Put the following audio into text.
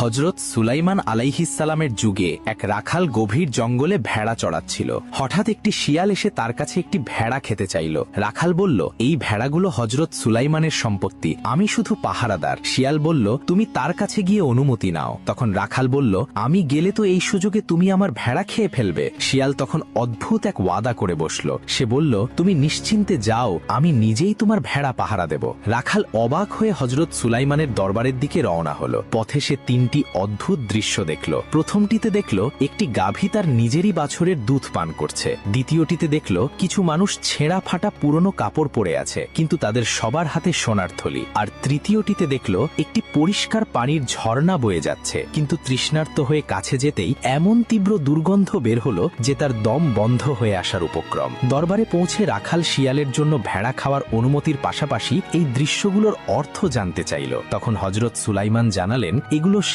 হযরত সুলাইমান আলাইহিসসালামের যুগে এক রাখাল গভীর জঙ্গলে ভেড়া চড়াচ্ছিল। হঠাৎ একটি শিয়াল এসে তার কাছে একটি ভেড়া খেতে চাইল। রাখাল বলল, এই ভেড়াগুলো হযরত সুলাইমানের সম্পত্তি, আমি শুধু পাহারাদার। শিয়াল বলল, তুমি তার কাছে গিয়ে অনুমতি নাও। তখন রাখাল বলল, আমি গেলে তো এই সুযোগে তুমি আমার ভেড়া খেয়ে ফেলবে। শিয়াল তখন অদ্ভুত এক ওয়াদা করে বসল। সে বলল, তুমি নিশ্চিন্তে যাও, আমি নিজেই তোমার ভেড়া পাহারা দেব। রাখাল অবাক হয়ে হযরত সুলাইমানের দরবারের দিকে রওনা হলো। পথে সে তিনটি অদ্ভুত দৃশ্য দেখল। প্রথমটিতে দেখল একটি গাভী তার নিজেরই বাছুরের দুধ পান করছে। দ্বিতীয়টিতে দেখল কিছু মানুষ ছেঁড়া ফাটা পুরনো কাপড় পরে আছে, কিন্তু তাদের সবার হাতে সোনার থলি। আর তৃতীয়টিতে দেখল একটি পরিষ্কার পানির ঝর্ণা বয়ে যাচ্ছে, কিন্তু তৃষ্ণার্ত হয়ে কাছে যেতেই এমন তীব্র দুর্গন্ধ বের হলো যে তার দম বন্ধ হয়ে আসার উপক্রম। দরবারে পৌঁছে রাখাল শিয়ালের জন্য ভেড়া খাওয়ার অনুমতির পাশাপাশি এই দৃশ্যগুলোর অর্থ জানতে চাইল। তখন হযরত সুলাইমান জানালেন, এগুলো